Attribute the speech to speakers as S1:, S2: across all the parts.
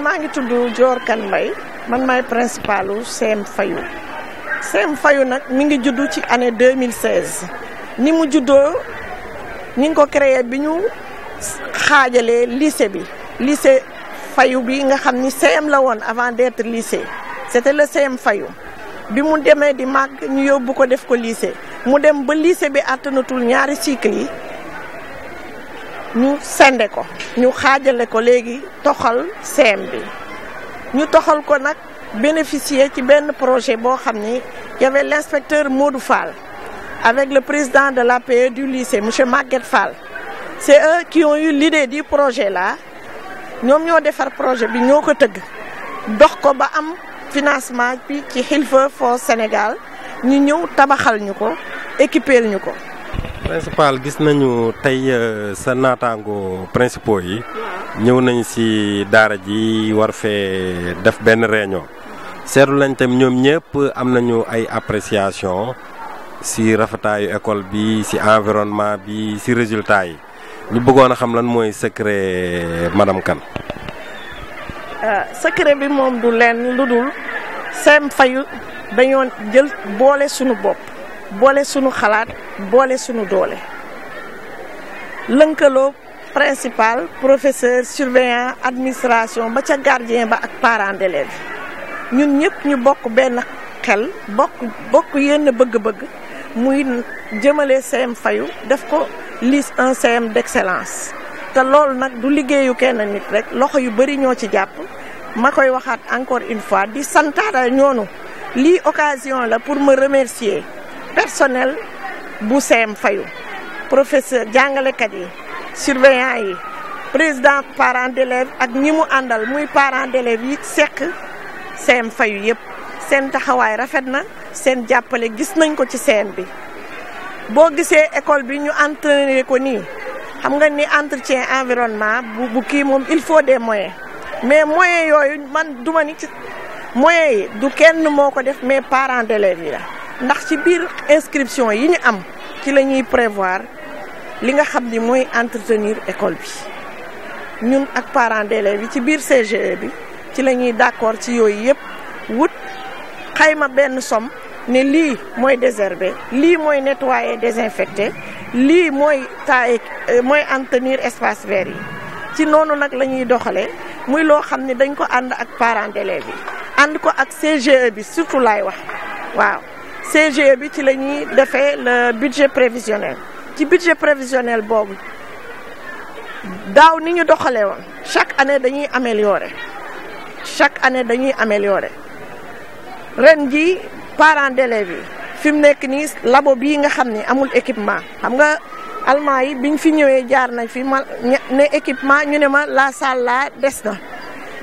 S1: maa ngi tudd Dior Kane Mbaye man maay principalu CM Fayou. CM Fayou nag mi ngi juddu ci année 2016 ni mu juddoo ñi ngi ko créé bi ñu xaajalee lycée bi lycée Fayou bi nga xam ni CM la woon avant d'être lycée c'était le CM Fayou bi mu demee di màgg ñu yóbbu ko def ko lycée mu dem ba lycée bi àttanatul ñaari cycle yi ñu sende ko ñu xaajale ko léegi toxal CM bi ñu toxal ko nag bénéficier ci benn projet boo xam ni y avait l'inspecteur Modou Fall avec le président de l'APE du lycée monsieur Maguette Fall. C'est eux qui ont eu l'idée du projet là ñoom ñoo defar projet bi ñoo ko tëgg dox ko ba am financement bi ci Hilfa for Sénégal ñu ñëw tabaxal ñu ko équiper ñu ko.
S2: principal gis nañu tey sa naataango principaux yi ñëw nañ ci daara ji war fee def benn réunion seetlu lañ tam ñoom ñëpp am nañu ay appréciation ci rafetaayu école bi ci environnement bi ci résultat yi ñu bëggoon a xam lan mooy secret madame Kane.
S1: secret bi moom du leen lu dul CM Fayou dañoo jël boole sunu bopp boole sunu xalaat boole sunu doole lënkaloo principal professeur surveillant administration ba ca gardien ba ak parents d'élèves ñun ñëpp ñu bokk benn xel bokk yenn bëgg-bëgg muy jëmale CM Fayou def ko un CM d'excellence te loolu nag du liggéeyu kenn nit rek loxo yu bari ñoo ci jàpp ma koy waxaat encore une fois di santaata ñoonu lii occasion la pour me remercier personnel bu CM Fayou professeur jàngalekat yi surveillant yi président parents d'élèves ak ñi mu àndal muy parents d'élèves yi sekk CM Fayou yëpp seen taxawaay rafet na seen jàppale gis nañ ko ci CM bi boo gisee école bi ñu entretenir ko nii xam nga ni entretien environnement bu kii moom il faut des moyens mais moyens yooyu man duma ni ci moyens yi du kenn moo ko def mais parents d'élèves yi la ndax ci biir inscription yi ñu am ci la ñuy prévoir li nga xam ni mooy entretenir école bi ñun ak parents d'élèves yi ci biir CGE bi ci la ñuy d'accord ci yooyu yëpp wut xayma benn somme ne lii mooy désherber lii mooy nettoyer désinfecter lii mooy mooy entretenir espace vert yi ci noonu nag la ñuy doxalee muy loo xam ne dañ ko ànd ak parents d'élèves yi ànd ko ak CGE bi surtout laay wax waaw CGE bi ci la ñuy defee le budget prévisionnel ci budget prévisionnel boobu daaw ni ñu doxalee woon chaque année dañuy améliorer ren ji parents d'élèves yi fi mu nekk nii labo bii nga xam ni amul équipement xam nga allemand yi biñ fi ñëwee jaar nañ fi ma ne équipement ñu ne ma la salle là des na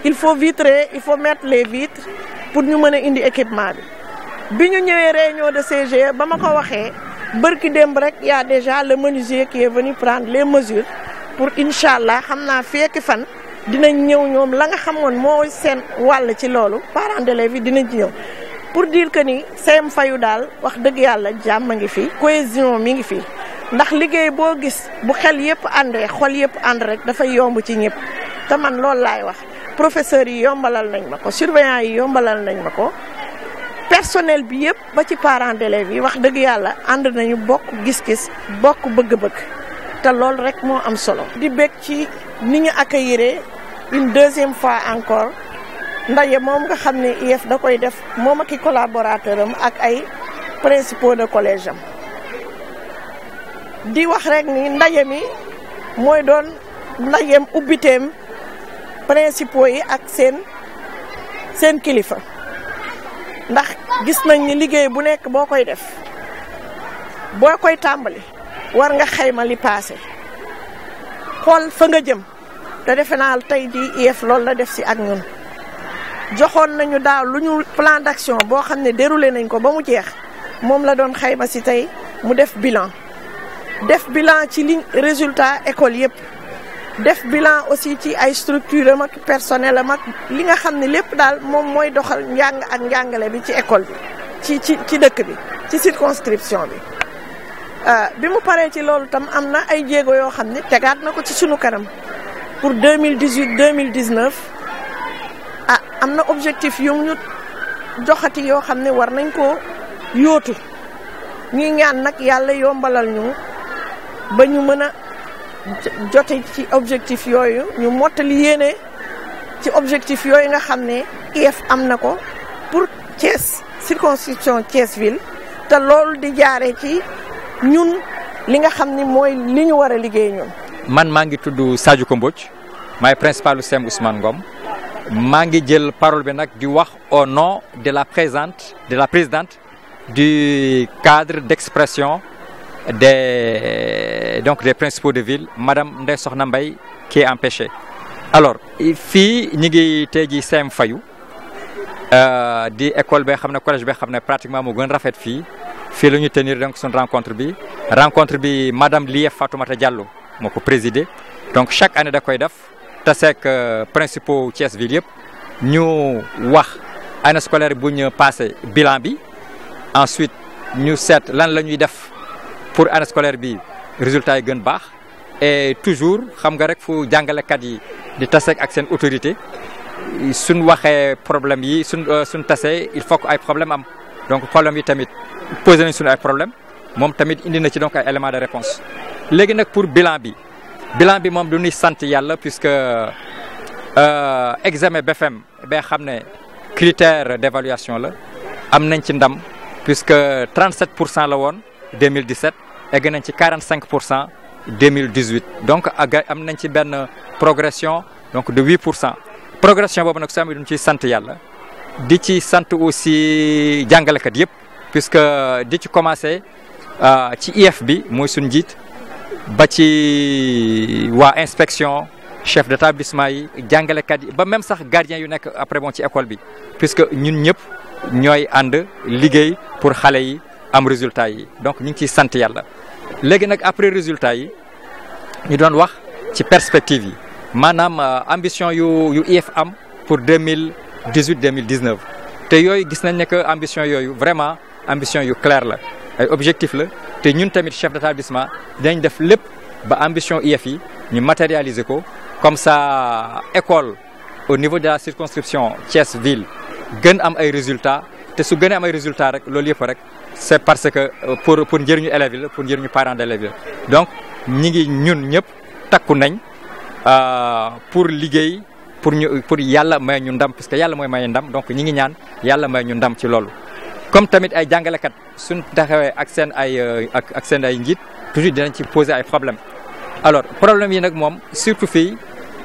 S1: il faut vitrer il faut mettre les vitres pour ñu mën a indi équipement bi ñu ñëwee réunion de CGE ba ma ko waxee bërki démb rek y a déjà le menuisier qui est venu prendre les mesures pour incha allah xam naa fekki fan dinañ ñëw ñoom la nga xamoon mooy seen wàll ci loolu parents d'élèves yi dinañ ci ñëw pour dire que ni CM Fayou daal wax dëgg yàlla jàmm ngi fi cohésion mi ngi fi ndax liggéey boo gis bu xel yëpp àndee xol yëpp ànd rek dafay yomb ci ñëpp te man loolu laay wax professeurs yi yombalal nañ ma ko surveillants yi yombalal nañ ma ko personnel bi yëpp ba ci parents d'élèves yi wax dëgg yàlla ànd nañu bokk gis-gis bokk bëgg-bëgg te loolu rek moo am solo. di bég ci ni ñu accueillir une deuxième fois encore ndaje moom nga xam ne IEF da koy def moom ak i collaborateur am ak ay principaux de collège am di wax rek ni ndaje mi mooy doon ndajeem ubbiteem principaux yi ak seen kilifa ndax gis nañ ni liggéey bu nekk boo koy def boo koy tàmbali war nga xayma li passé xool fa nga jëm te defe naa tey di IEF loolu la def si ak ñun joxoon nañu daaw lu ñu plan d'action boo xam ne déroulé nañ ko ba mu jeex moom la doon xayma si tey mu def bilan ci li résultat école yëpp def bilan aussi ci ay structure am ak personnel am ak li nga xam ne lépp daal moom mooy doxal njàng ak njàngale bi ci école bi ci dëkk bi ci circonscription bi bi mu paree ci loolu tam am na ay jéego yoo xam ne tegaat na ko ci sunu kanam pour 2018 2019 ah am na objectif yu ñu joxati yoo xam ne war nañ koo yóotu ñuy ñaan nag yàlla yombalal ñu ba ñu mën a jote ci objectif yooyu ñu mottali yéene ci objectif yooyu nga xam ne IEF am na ko pour Thiès circonscription Thiès ville te loolu di jaaree ci ñun li nga xam ni mooy li ñu war a liggéey ñun.
S3: man maa ngi tudd Sadio Mbodj maay principalu CEM Ousmane Ngom maa ngi jël parole bi nag di wax au nom de la présidente du cadre d'expression des principaux de ville madame Ndeye Sokhna Mbaye qui est empêchée. alors fii ñu ngi tey jii CEM Fayu di école bee xam ne collège bee xam ne pratiquement moo gën rafet fii la ñu tenir donc suñu rencontre bi madame Lief Fatoumata Diallo moo ko présidé donc chaque année da koy def taseeg principaux Thiès ville yëpp ñu wax année scolaire bu ñu passé bilan bi ensuite ñu seet lan la ñuy def pour année scolaire bi résultat yi gën baax et toujours xam nga rek fu jàngalekat yi di taseeg ak seen autorité suñ waxee problème yi suñ tasee il faut que ay problème am donc problème yi tamit posé nañ suñu ay problème moom tamit indi na ci donc ay éléments de réponse léegi nag pour bilan bi moom du ñuy sant yàlla puisque examen BFM ba xam ne critère d'évaluation la am nañ ci ndam puisque 37% la woon 2017 egg nañ ci 45% 2018 donc am nañ ci benn progression donc de 8%. progression boobu nag soo duñ ciy sant yàlla di ci sant aussi jàngalekat yëpp puisque di ci commencé ci IEF bi mooy suñu njiit ba ci waa inspection chef d'établissement yi jàngalekat yi ba même sax gardien yu nekk après bon ci école bi puisque ñun ñëpp ñooy ànd liggéey pour xale yi am résultat yi donc ñu ngi ciy sant yàlla. léegi nag après résultat yi ñu doon wax ci perspective yi maanaam ambition yu IEF am pour 2018-2019 te yooyu gis nañ ne que ambition yooyu vraiment ambition yu claire la ay objectif la te ñun tamit chef d'établissement dinañ def lépp ba ambition IEF yi ñu matérialiser ko comme ça école au niveau de la circonscription Thiès ville gën am ay résultats te su gën a am ay résultats rek loolu yëpp rek c'est parce que pour njëriñu élèves yi la pour njëriñu parents d'élèves yi la donc ñun ñëpp takku nañ pour liggéey pour yàlla may ñu ndam parce que yàlla mooy may ndam donc ñi ngi ñaan yàlla may ñu ndam ci loolu. comme tamit ay jàngalekat suñ taxawee ak seen ay njiit toujours dinañ ci poser ay problème alors problème yi nag moom surtout fii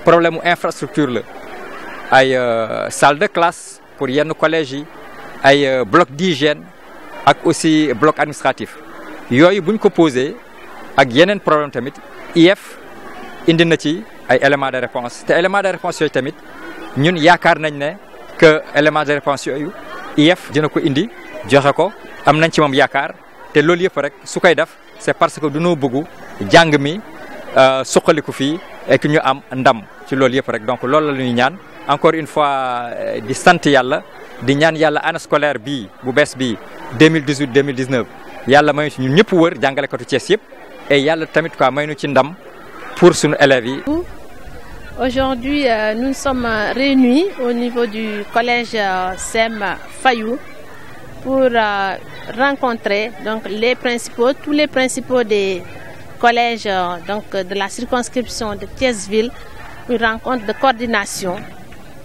S3: problème mu infrastructure la ay salle de classe pour yenn collèges yi ay bloc d'hygiène ak aussi bloc administratif yooyu buñ ko posé ak yeneen problème tamit IEF indi na ci ay éléments de réponse te éléments de réponse yooyu tamit ñun yaakaar nañ ne que éléments de réponse yooyu IEF dina ko indi joxe ko am nañ ci moom yaakaar te loolu yëpp rek su koy def c'est parce que dunoo bëggu jàng mi suqaliku fii et que ñu am ndam ci loolu yëpp rek donc loolu la ñuy ñaan encore une fois di sant yàlla di ñaan yàlla année scolaire bii bu bees bii 2018-2019 yàlla may ñu ñun ñëpp wër jàngalekatu Thiès yëpp et yàlla tamit quoi may nu ci ndam pour suñu élèves yi.
S4: Aujourd'hui, nous sommes réunis au niveau du collège CEM Fayu pour rencontrer donc tous les principaux des collèges donc de la circonscription de Thiès-Ville, une rencontre de coordination,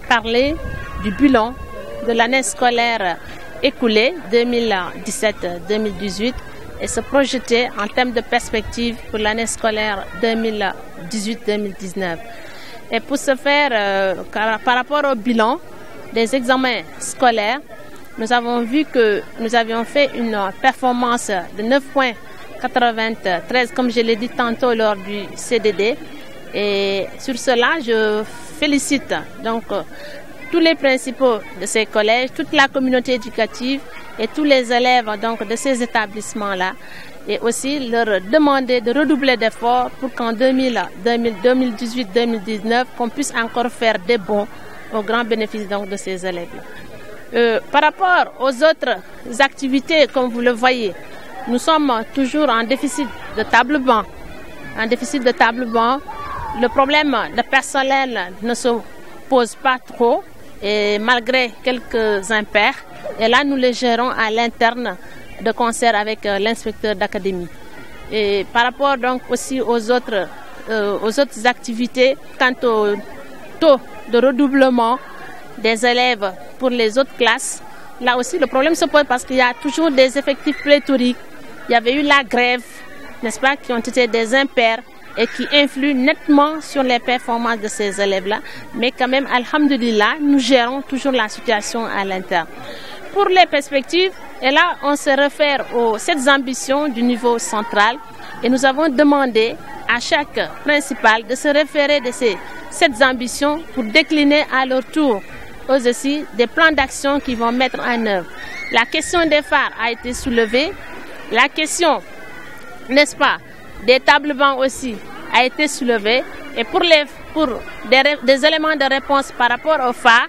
S4: parler du bilan de l'année scolaire écoulée 2017-2018 et se projeter en termes de perspective pour l'année scolaire 2018-2019. Et pour ce faire, par rapport au bilan des examens scolaires, nous avons vu que nous avions fait une performance de 9,93, comme je l'ai dit tantôt lors du CDD. Et sur cela, je félicite donc tous les principaux de ces collèges, toute la communauté éducative et tous les élèves donc de ces établissements-là. Et aussi leur demander de redoubler d'efforts pour qu'en 2018-2019, qu'on puisse encore faire des bons au grand bénéfice donc de ces élèves. Par rapport aux autres activités, comme vous le voyez, nous sommes toujours en déficit de table-banc. Le problème de personnel ne se pose pas trop et malgré quelques impairs. Et là, nous les gérons à l'interne de concert avec l'inspecteur d'académie. Et par rapport donc aussi aux autres activités, quant au taux de redoublement des élèves pour les autres classes, là aussi le problème se pose parce qu'il y a toujours des effectifs pléthoriques. Il y avait eu la grève, n'est-ce pas, qui ont été des impairs et qui influent nettement sur les performances de ces élèves-là. Mais quand même, alhamdulillah, nous gérons toujours la situation à l'interne. Pour les perspectives, et là, on se réfère aux 7 ambitions du niveau central et nous avons demandé à chaque principal de se référer de ces 7 ambitions pour décliner à leur tour aussi des plans d'action qu'ils vont mettre en œuvre. La question des phares a été soulevée, la question, n'est-ce pas, des tables bancs aussi a été soulevée et pour des éléments de réponse par rapport aux phares,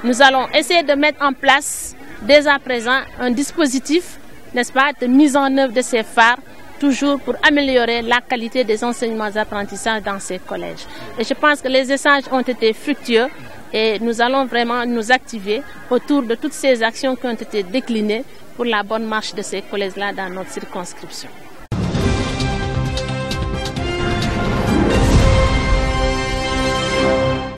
S4: nous allons essayer de mettre en place dès à présent un dispositif, n'est-ce pas, de mise en œuvre de ces phares, toujours pour améliorer la qualité des enseignements d'apprentissages dans ces collèges. Et je pense que les échanges ont été fructueux et nous allons vraiment nous activer autour de toutes ces actions qui ont été déclinées pour la bonne marche de ces collèges-là dans notre circonscription.